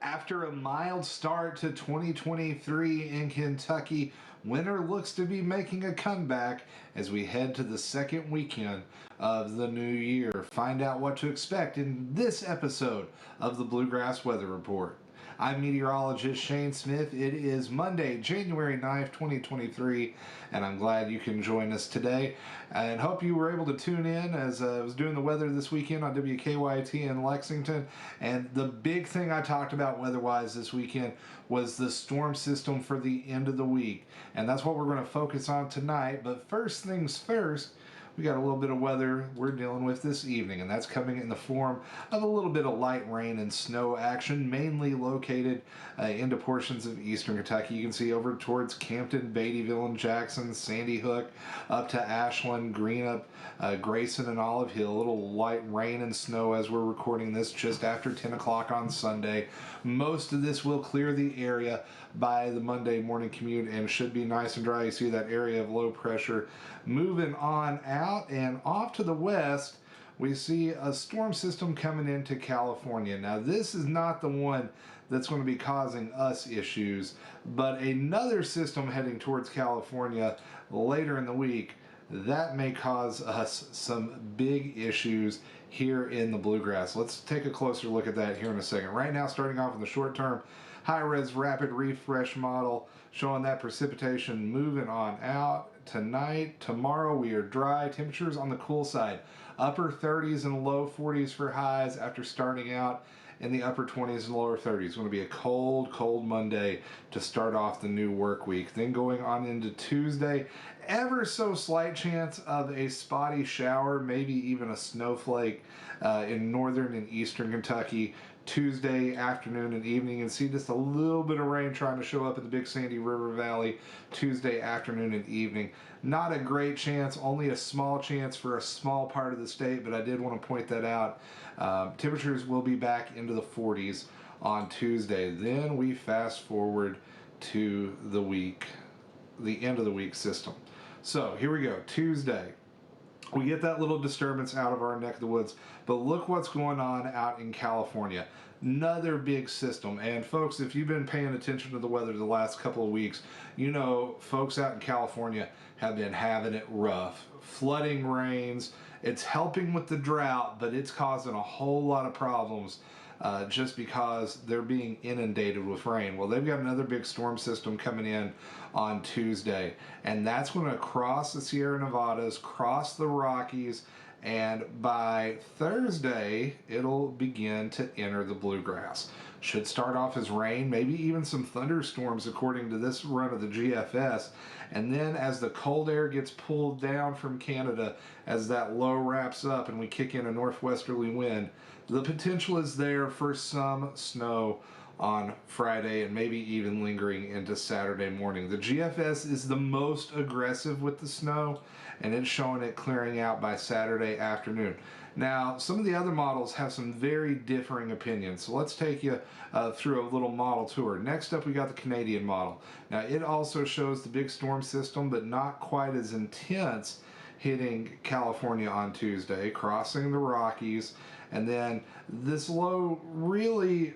After a mild start to 2023 in Kentucky, winter looks to be making a comeback as we head to the second weekend of the new year. Find out what to expect in this episode of the Bluegrass Weather Report. I'm meteorologist Shane Smith. It is Monday, January 9th, 2023, and I'm glad you can join us today. And hope you were able to tune in as I was doing the weather this weekend on WKYT in Lexington. And the big thing I talked about weather-wise this weekend was the storm system for the end of the week. And that's what we're going to focus on tonight. But first things first, we got a little bit of weather we're dealing with this evening, and that's coming in the form of a little bit of light rain and snow action, mainly located into portions of eastern Kentucky. You can see over towards Campton, Beattyville, and Jackson, Sandy Hook, up to Ashland, Greenup, Grayson, and Olive Hill. A little light rain and snow as we're recording this just after 10 o'clock on Sunday. Most of this will clear the area by the Monday morning commute and should be nice and dry. You see that area of low pressure moving on out, and off to the west we see a storm system coming into California. Now this is not the one that's going to be causing us issues, but another system heading towards California later in the week that may cause us some big issues here in the Bluegrass. Let's take a closer look at that here in a second. Right now, starting off in the short term, high-res rapid refresh model showing that precipitation moving on out. Tonight, tomorrow, we are dry. Temperatures on the cool side, upper 30s and low 40s for highs after starting out in the upper 20s and lower 30s. It's going to be a cold, cold Monday to start off the new work week. Then going on into Tuesday, ever so slight chance of a spotty shower, maybe even a snowflake in northern and eastern Kentucky. Tuesday afternoon and evening, and see just a little bit of rain trying to show up in the Big Sandy River Valley Tuesday afternoon and evening. Not a great chance, only a small chance for a small part of the state, but I did want to point that out. Temperatures will be back into the 40s on Tuesday. Then we fast forward to the week, the end of the week system. So here we go, Tuesday. We get that little disturbance out of our neck of the woods, but look what's going on out in California. Another big system. And folks, if you've been paying attention to the weather the last couple of weeks, you know folks out in California have been having it rough. Flooding rains, it's helping with the drought, but it's causing a whole lot of problems just because they're being inundated with rain. Well, they've got another big storm system coming in on Tuesday, and that's going to cross the Sierra Nevadas, cross the Rockies, and by Thursday it'll begin to enter the Bluegrass. Should start off as rain, maybe even some thunderstorms according to this run of the GFS, and then as the cold air gets pulled down from Canada, as that low wraps up and we kick in a northwesterly wind, the potential is there for some snow on Friday and maybe even lingering into Saturday morning. The GFS is the most aggressive with the snow, and it's showing it clearing out by Saturday afternoon. Now, some of the other models have some very differing opinions, so let's take you through a little model tour. Next up, we got the Canadian model. Now, it also shows the big storm system, but not quite as intense, hitting California on Tuesday, crossing the Rockies, and then this low really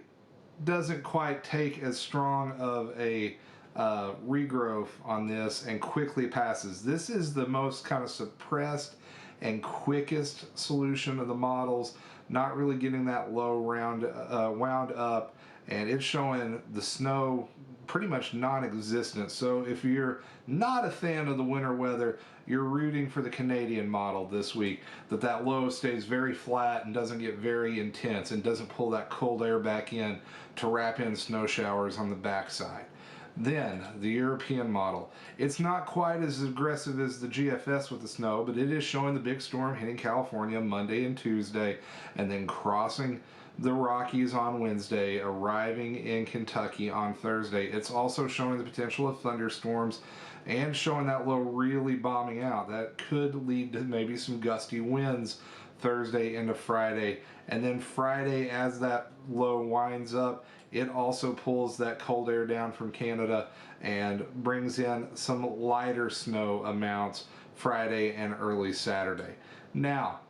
doesn't quite take as strong of a regrowth on this and quickly passes. This is the most kind of suppressed and quickest solution of the models, not really getting that low wound up, and it's showing the snow pretty much non-existent. So if you're not a fan of the winter weather, you're rooting for the Canadian model this week, that low stays very flat and doesn't get very intense and doesn't pull that cold air back in to wrap in snow showers on the backside. Then the European model. It's not quite as aggressive as the GFS with the snow, but it is showing the big storm hitting California Monday and Tuesday, and then crossing the Rockies on Wednesday, arriving in Kentucky on Thursday. It's also showing the potential of thunderstorms and showing that low really bombing out. That could lead to maybe some gusty winds Thursday into Friday. And then Friday, as that low winds up, it also pulls that cold air down from Canada and brings in some lighter snow amounts Friday and early Saturday. Now,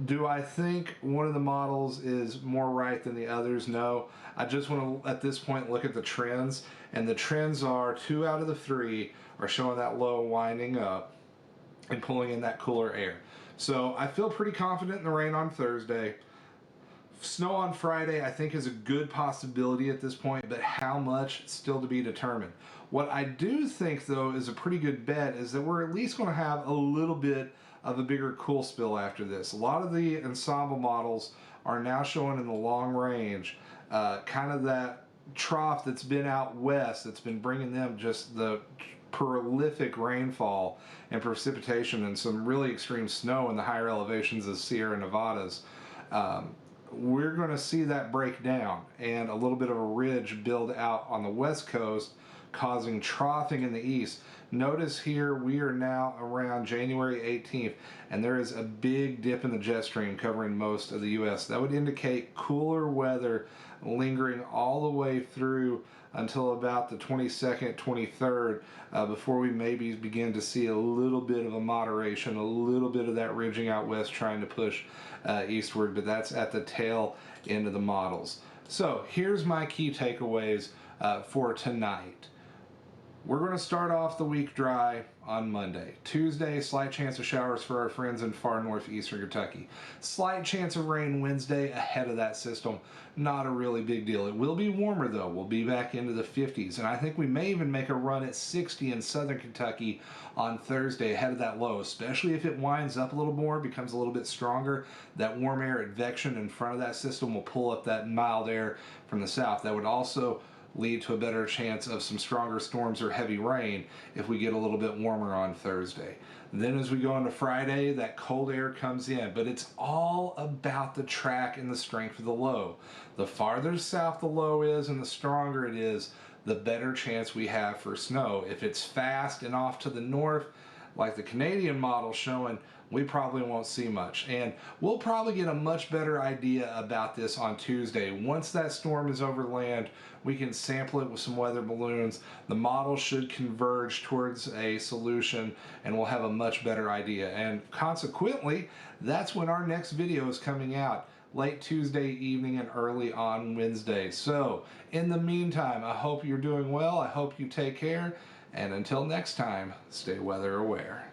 Do I think one of the models is more right than the others? No. I just want to, at this point, look at the trends. And the trends are 2 out of the 3 are showing that low winding up and pulling in that cooler air. So I feel pretty confident in the rain on Thursday. Snow on Friday, I think, is a good possibility at this point, but how much, still to be determined. What I do think, though, is a pretty good bet is that we're at least going to have a little bit of a bigger cool spill after this. A lot of the ensemble models are now showing in the long range kind of that trough that's been out west that's been bringing them just the prolific rainfall and precipitation and some really extreme snow in the higher elevations of Sierra Nevadas. We're going to see that break down and a little bit of a ridge build out on the west coast, causing troughing in the east. Notice here we are now around January 18th, and there is a big dip in the jet stream covering most of the U.S. That would indicate cooler weather lingering all the way through until about the 22nd, 23rd, before we maybe begin to see a little bit of a moderation, a little bit of that ridging out west trying to push eastward, but that's at the tail end of the models. So here's my key takeaways for tonight. We're going to start off the week dry on Monday. Tuesday, slight chance of showers for our friends in far northeastern Kentucky. Slight chance of rain Wednesday ahead of that system. Not a really big deal. It will be warmer though. We'll be back into the 50s, and I think we may even make a run at 60 in southern Kentucky on Thursday ahead of that low, especially if it winds up a little more, becomes a little bit stronger. That warm air advection in front of that system will pull up that mild air from the south. That would also lead to a better chance of some stronger storms or heavy rain if we get a little bit warmer on Thursday. Then as we go into Friday, that cold air comes in, but it's all about the track and the strength of the low. The farther south the low is and the stronger it is, the better chance we have for snow. If it's fast and off to the north, like the Canadian model showing, we probably won't see much. And we'll probably get a much better idea about this on Tuesday. Once that storm is over land, we can sample it with some weather balloons. The model should converge towards a solution, and we'll have a much better idea. And consequently, that's when our next video is coming out, late Tuesday evening and early on Wednesday. So in the meantime, I hope you're doing well. I hope you take care. And until next time, stay weather aware.